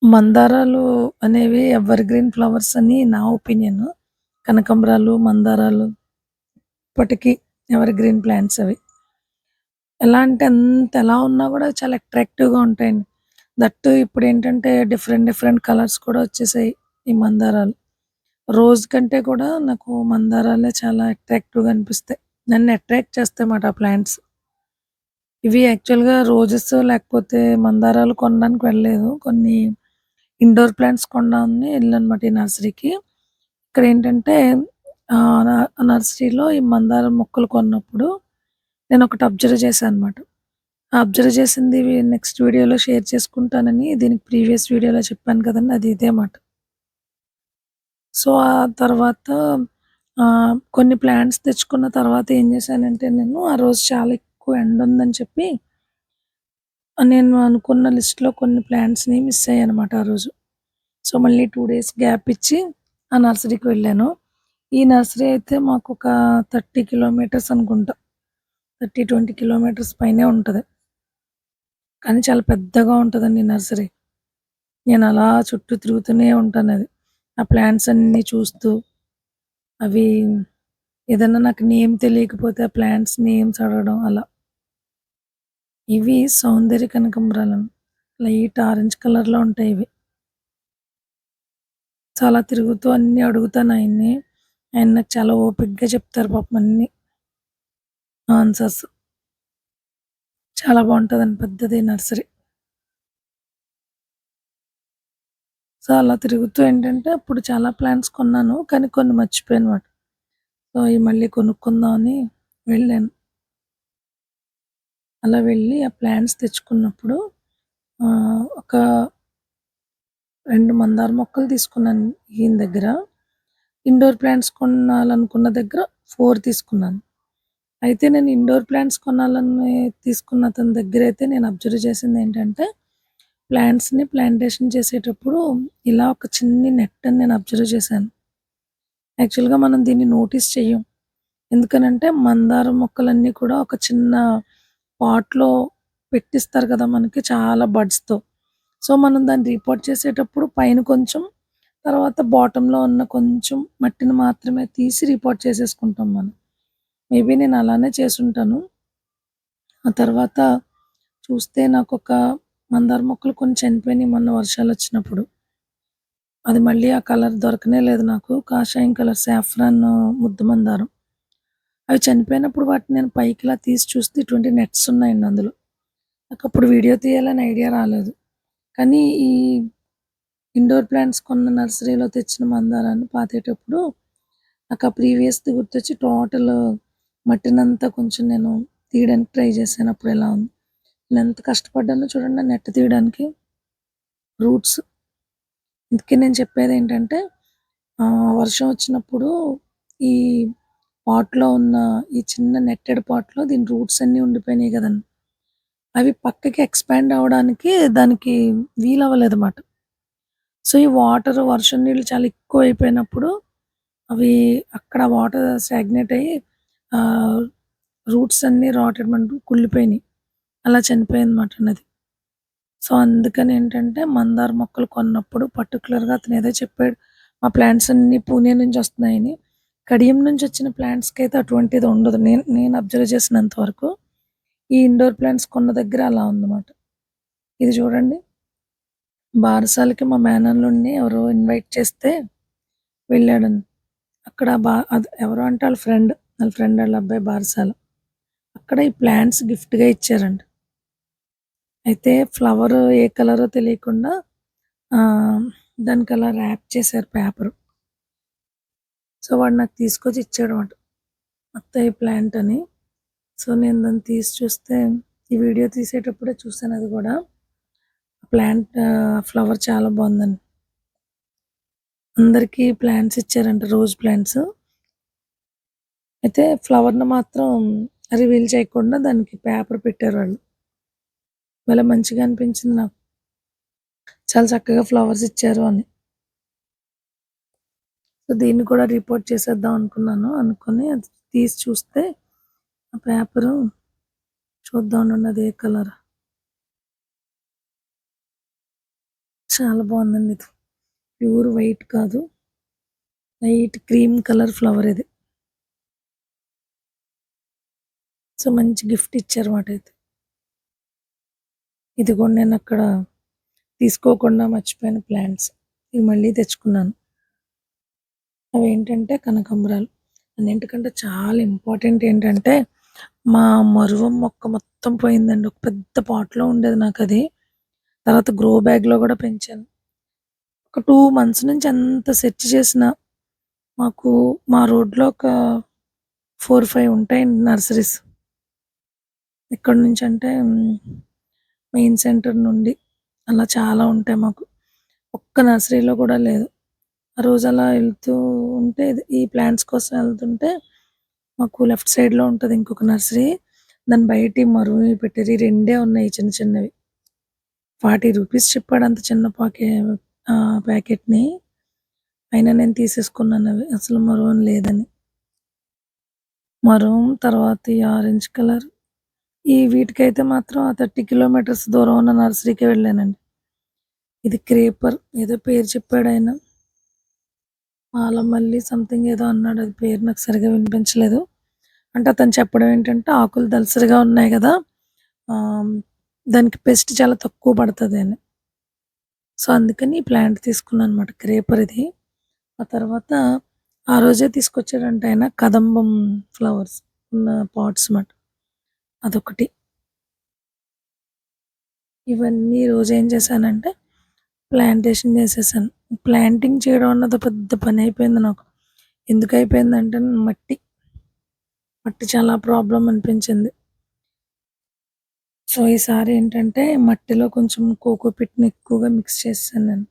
మందారాలు అనేవి evergreen flowers అని నా ఒపీనియన్. కనకంబరాలు, మందారాలు ఇప్పటికి ఎవర్‌గ్రీన్ ప్లాంట్స్ అవి. ఎలా అంటే ఎలా ఉన్నా గూడా చాలా అట్రాక్టివ్‌గా ఉంటాయండి. దట్టు ఇప్పుడేంటంటే డిఫరెంట్ డిఫరెంట్ కలర్స్ కూడా వచ్చేసాయి ఈ మందారాలు. రోజ్ కంటే కూడా నాకు మందారాలే చాలా అట్రాక్టివ్‌గా అనిపిస్తాయి. నన్ను అట్రాక్ట్ చేస్తాయన్నమాట ఆ ప్లాంట్స్. ఇవి యాక్చువల్‌గా రోజెస్ లేకపోతే మందారాలు కొనడానికి వెళ్ళలేదు. కొన్ని ఇండోర్ ప్లాంట్స్ కొందామని ఎళ్ళానన్నమాట ఈ నర్సరీకి. ఇక్కడేంటంటే నర్సరీలో ఈ మందారం మొక్కలు కొన్నప్పుడు నేనొకటి అబ్జర్వ్ చేశానన్నమాట. ఆ అబ్జర్వ్ చేసింది నెక్స్ట్ వీడియోలో షేర్ చేసుకుంటానని దీనికి ప్రీవియస్ వీడియోలో చెప్పాను కదండీ! అది ఇదే మాట. సో, ఆ తర్వాత కొన్ని ప్లాంట్స్ తెచ్చుకున్న తర్వాత ఏం చేశానంటే నేను ఆ రోజు చాలా ఎక్కువ ఎండుందని చెప్పి నేను అనుకున్న లిస్ట్‌లో కొన్ని ప్లాంట్స్‌ని మిస్ అయ్యానన్నమాట ఆ రోజు. సో, మళ్ళీ 2 డేస్ గ్యాప్ ఇచ్చి ఆ నర్సరీకి వెళ్ళాను. ఈ నర్సరీ అయితే మాకొక 30 కిలోమీటర్స్ అనుకుంటా. 30, 20 కిలోమీటర్స్ పైనే ఉంటది. కానీ చాలా పెద్దగా ఉంటదండి నర్సరీ. నేనలా చుట్టూ తిరుగుతూనే ఉంటానది. ఆ ప్లాంట్స్ అన్నీ చూస్తూ, అవి ఏదన్నా నాకు నేమ్ తెలియకపోతే ఆ ప్లాంట్స్ నేమ్స్ అడగడం అలా. ఇవి సౌందర్య కనకంబరాలు. లైట్ ఆరెంజ్ కలర్‌లో ఉంటాయివి. చాలా తిరుగుతూ అన్నీ అడుగుతానాయన్ని. ఆయన నాకు చాలా ఓపికగా చెప్తారు పాపం అన్నీ ఆన్సర్స్. చాలా బావుంటదండి పెద్దది నర్సరీ. సో, అలా తిరుగుతూ ఏంటంటే అప్పుడు చాలా ప్లాంట్స్ కొన్నాను. కానీ కొన్ని మర్చిపోయానన్నమాట. సో, అయి మళ్ళీ కొనుక్కుందామని వెళ్ళాను. అలా వెళ్ళి ఆ ప్లాంట్స్ తెచ్చుకున్నప్పుడు ఒక 2 మందార మొక్కలు తీసుకున్నాను ఈయన దగ్గర. ఇండోర్ ప్లాంట్స్ కొనాలనుకున్న దగ్గర 4 తీసుకున్నాను. అయితే నేను ఇండోర్ ప్లాంట్స్ కొనాలని తీసుకున్న అతని దగ్గరైతే నేను అబ్జర్వ్ చేసిందేంటంటే, ప్లాంట్స్‌ని ప్లాంటేషన్ చేసేటప్పుడు ఇలా ఒక చిన్ని నెట్టని నేను అబ్జర్వ్ చేశాను. యాక్చువల్‌గా మనం దీన్ని నోటీస్ చెయ్యం. ఎందుకనంటే మందారం మొక్కలన్నీ కూడా ఒక చిన్న పాట్‌లో పెట్టిస్తారు కదా! మనకి చాలా బడ్స్‌తో. సో, మనం దాన్ని రిపోర్ట్ చేసేటప్పుడు పైన కొంచెం, తర్వాత బాటమ్‌లో ఉన్న కొంచెం మట్టిని మాత్రమే తీసి రిపోర్ట్ చేసేసుకుంటాం మనం. మేబీ నేను అలానే చేసుంటాను. ఆ తర్వాత చూస్తే నాకొక మందార మొక్కలు కొన్ని చనిపోయినాయి మొన్న వర్షాలొచ్చినప్పుడు. అది మళ్ళీ ఆ కలర్ దొరకనే లేదు నాకు. కాషాయం కలర్ సాఫ్రాన్ ముద్ద మందారం. అవి చనిపోయినప్పుడు వాటిని నేను పైకిలా తీసి చూస్తే ఇటువంటి నెట్స్ ఉన్నాయండి అందులో. నాకప్పుడు వీడియో తీయాలని ఐడియా రాలేదు. కానీ ఈ ఇండోర్ ప్లాంట్స్ కొన్న నర్సరీలో తెచ్చిన మందారాన్ని పాతేటప్పుడు నాకు ఆ ప్రీవియస్‌ది గుర్తొచ్చి టోటల్ మట్టినంతా కొంచెం నేను తీయడానికి ట్రై చేశాను. అప్పుడు ఎలా ఉంది. నేనెంత కష్టపడ్డానో చూడండి ఆ నెట్ తీయడానికి. రూట్స్. అందుకే నేను చెప్పేదేంటంటే వర్షం వచ్చినప్పుడు ఈ పాట్‌లో ఉన్న ఈ చిన్న నెట్టెడ్ పాట్‌లో దీని రూట్స్ అన్నీ ఉండిపోయినాయి గదండీ! అవి పక్కకి ఎక్స్‌పాండ్ అవ్వడానికి దానికి వీలవ్వలేదన్నమాట. సో, ఈ వర్షం నీళ్ళు చాలా ఎక్కువైపోయినప్పుడు అవి అక్కడ వాటర్ స్టాగ్నేట్ అయ్యి ఆహ్, రూట్స్ అన్నీ రాటెడ్ కుళ్ళిపోయినియి. అలా చనిపోయిందన్నమాట అది. సో, అందుకనేంటంటే మందార మొక్కలు కొన్నప్పుడు పర్టిక్యులర్‌గా అతనేదో చెప్పాడు. మా ప్లాంట్స్ అన్నీ పూణే నుంచొస్తున్నాయని. కడియం నుంచొచ్చిన ప్లాంట్స్‌కైతే అటువంటిది ఉండదు. నేను నేను అబ్జర్వ్ చేసినంత వరకు. ఈ ఇండోర్ ప్లాంట్స్ కొన్న దగ్గర అలా ఉందన్నమాట. ఇది చూడండి. బారసాలకి మా మేనల్లుడిని ఎవరో ఇన్వైట్ చేస్తే వెళ్ళాడండి. అక్కడ అది ఎవరో అంటే ఆళ్ళ ఫ్రెండ్ ఆళ్ళ అబ్బాయి బారసాల. అక్కడ ఈ ప్లాంట్స్ గిఫ్ట్‌గా ఇచ్చారంట. అయితే ఫ్లవరు ఏ కలరో తెలియకుండా ఆహ్, దానికలా ర్యాప్ చేశారు పేపరు. సో, వాడు నాకు తీసుకొచ్చి ఇచ్చాడన్నమాట. అత్తయ్య ప్లాంట్ అని. సో, నేను దాన్ని తీసి చూస్తే ఈ వీడియో తీసేటప్పుడే చూసాను అది గూడా. ఫ్లవర్ చాలా బావుందండి. అందరికీ ప్లాంట్స్ ఇచ్చారంట రోజ్ ప్లాంట్స్. అయితే ఫ్లవర్‌ని మాత్రం రివీల్ చేయకుండా దానికి పేపర్ పెట్టారు వాళ్ళు. భలే మంచిగా అనిపించింది నాకు. చాలా చక్కగా ఫ్లవర్స్ ఇచ్చారు అని. సో, దీన్ని కూడా రిపోర్ట్ చేసేద్దాం అనుకున్నాను. అనుకోని అది తీసి చూస్తే ఆ పేపరు చూద్దాం ఉండండి అది ఏ కలర్. చాలా బాగుందండి ఇది. ప్యూర్ వైట్ కాదు. లైట్ క్రీమ్ కలర్ ఫ్లవర్ ఇది. సో, మంచి గిఫ్ట్ ఇచ్చారన్నమాట ఇది. ఇది కూడా నేనక్కడ తీసుకోకుండా మర్చిపోయిన ప్లాంట్స్. ఇవి మళ్ళీ తెచ్చుకున్నాను. అవేంటంటే కనకాంబరాలు. అన్నింటికంటే చాలా ఇంపార్టెంట్ ఏంటంటే, మా మరువం మొక్క మొత్తం పోయిందండి. ఒక పెద్ద పాట్‌లో ఉండేది నాకది. తర్వాత గ్రో బ్యాగ్‌లో గూడా పెంచాను. ఒక 2 మంత్స్ నుంచి ఎంత సెర్చ్ చేసినా మాకు మా రోడ్‌లో ఒక 4, 5 ఉంటాయండి నర్సరీస్. ఎక్కడి నుంచంటే మెయిన్ సెంటర్ నుండి అలా చాలా ఉంటాయి మాకు. ఒక్క నర్సరీలో కూడా లేదు. ఆ రోజు అలా వెళ్తూ ఉంటే ఈ ప్లాంట్స్ కోసం వెళ్తుంటే మాకు లెఫ్ట్ సైడ్‌లో ఉంటది ఇంకొక నర్సరీ. దాని బయట ఈ మరువి పెట్టారు. ఈ రెండే ఉన్నాయి చిన్న చిన్నవి. రూ. 40 చెప్పాడు అంత చిన్న ప్యాకెట్‌ని. అయినా నేను తీసేసుకున్నానవి. అసలు మరువం లేదని. మరువం తర్వాత ఈ ఆరెంజ్ కలర్ వీటికైతే మాత్రం ఆ 30 కిలోమీటర్స్ దూరం ఉన్న నర్సరీకే వెళ్ళానండి. ఇది క్రేపర్ ఏదో పేరు చెప్పాడాయన. మాలమల్లి సంథింగ్ ఏదో అన్నాడు. అది పేరు నాకు సరిగ్గా వినిపించలేదు. అంటే అతను చెప్పడం ఏంటంటే ఆకులు దళసరిగా ఉన్నాయి గదా! ఆహ్, దానికి పెస్ట్ చాలా తక్కువ పడతదని. సో, అందుకని ఈ ప్లాంట్ తీసుకున్నాననమాట. క్రేపర్ ఇది. ఆ తర్వాత ఆ రోజే తీసుకొచ్చాడంట ఆయన కదంబం ఫ్లవర్స్ ఉన్న పాట్స్ మాట. అదొకటి. ఇవన్నీ ఈ రోజు ఏం చేశానంటే ప్లాంటేషన్ చేసేసాను. ప్లాంటింగ్ చేయడం అన్నది పెద్ద పనయిపోయింది నాకు. ఎందుకయిపోయిందంటే మట్టి చాలా ప్రాబ్లమ్ అనిపించింది. సో, ఈసారి ఏంటంటే మట్టిలో కొంచెం కోకోపీట్‌ని ఎక్కువగా మిక్స్ చేసేసాను నేను.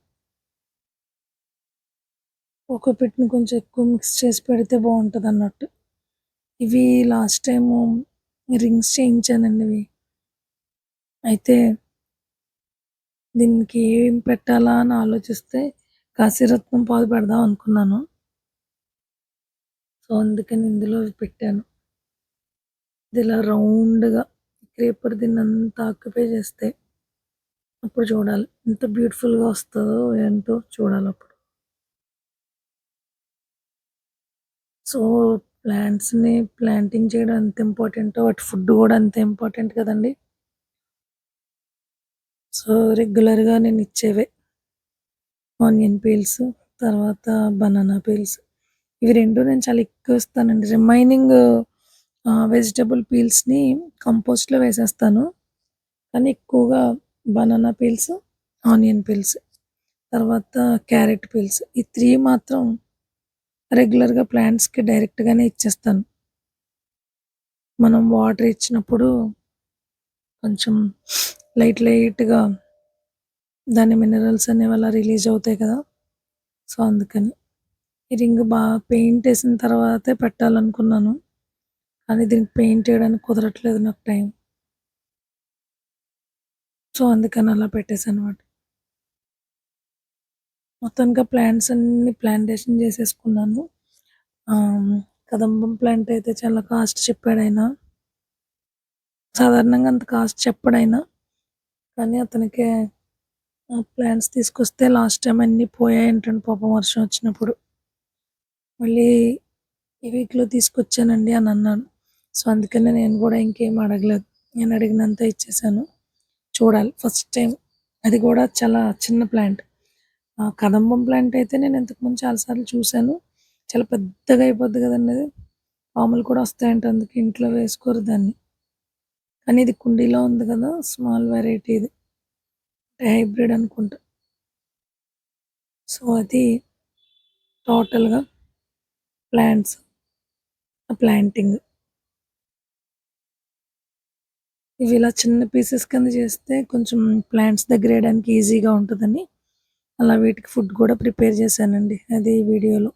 కోకోపీట్‌ని కొంచెం ఎక్కువ మిక్స్ చేసి పెడితే బావుంటదన్నట్టు. ఇవి లాస్ట్ టైము రింగ్స్ చేయించానండి ఇవి. అయితే దీనికి ఏం పెట్టాలా అని ఆలోచిస్తే కాశీరత్నం పాలు పెడదాం అనుకున్నాను. సో, అందుకని ఇందులో ఇవి పెట్టాను. ఇది ఇలా రౌండ్‌గా క్రేపర్ దీన్నంతా ఆక్యుపై చేస్తే అప్పుడు చూడాలి. ఎంత బ్యూటిఫుల్‌గా వస్తదో ఏంటో చూడాలప్పుడు. సో, ప్లాంట్స్‌ని ప్లాంటింగ్ చేయడం ఎంత ఇంపార్టెంటో వాటి ఫుడ్ గూడా అంతే ఇంపార్టెంట్ కదండీ! సో, రెగ్యులర్‌గా నేనిచ్చేవే ఆనియన్ పీల్స్, తర్వాత బనానా పీల్స్. ఇవి 2 నేను చాలా ఎక్కువ ఇస్తానండి. రిమైనింగ్ వెజిటబుల్ పీల్స్‌ని కంపోస్ట్‌లో వేసేస్తాను. కానీ ఎక్కువగా బనానా పీల్స్, ఆనియన్ పీల్స్, తర్వాత క్యారెట్ పీల్స్. ఈ 3 మాత్రం రెగ్యులర్‌గా ప్లాంట్స్‌కి డైరెక్ట్‌గానే ఇచ్చేస్తాను. మనం వాటర్ ఇచ్చినప్పుడు కొంచెం లైట్‌గా దాని మినరల్స్ అనేవి అలా రిలీజ్ అవుతాయి కదా! సో, అందుకని. ఈ రింగ్ పెయింటేసిన తర్వాతే పెట్టాలనుకున్నాను. కానీ దీనికి పెయింట్ ఎయడానికి కుదరట్లేదు నాకు టైం. సో, అందుకని అలా పెట్టేసానన్నమాట. మొత్తానికి ప్లాంట్స్ అన్నీ ప్లాంటేషన్ చేసేసుకున్నాను. ఆహ్, కదంబం ప్లాంట్ అయితే చాలా కాస్ట్ చెప్పాడాయన. సాధారణంగా అంత కాస్ట్ చెప్పడాయన. కానీ అతనికి ప్లాంట్స్ తీసుకొస్తే లాస్ట్ టైమ్ అన్నీ పోయాయంటండి పాపం వర్షం వచ్చినప్పుడు. మళ్ళీ ఈ వీక్‌లో తీసుకొచ్చానండి అని అన్నాను. సో, అందుకనే నేను కూడా ఇంకేం అడగలేదు. నేను అడిగినంత ఇచ్చేసాను. చూడాలి ఫస్ట్ టైమ్. అది కూడా చాలా చిన్న ప్లాంట్. కదంబం ప్లాంట్ అయితే నేను ఇంతకుముందు చాలా సార్లు చూసాను. చాలా పెద్దగా అయిపోద్ది కదండీ అది. పాములు కూడా వస్తాయంట అందుకే ఇంట్లో వేసుకోరు దాన్ని. కానీ ఇది కుండీలో ఉంది కదా! స్మాల్ వెరైటీ ఇది. హైబ్రిడ్ అనుకుంటా. సో, అది టోటల్‌గా ప్లాంట్స్ ప్లాంటింగ్. ఇవి ఇలా చిన్న పీసెస్ కింద చేస్తే కొంచెం ప్లాంట్స్ దగ్గరేయడానికి ఈజీగా ఉంటదని, అలా వీటికి ఫుడ్ కూడా ప్రిపేర్ చేశానండి. అది ఈ వీడియోలో.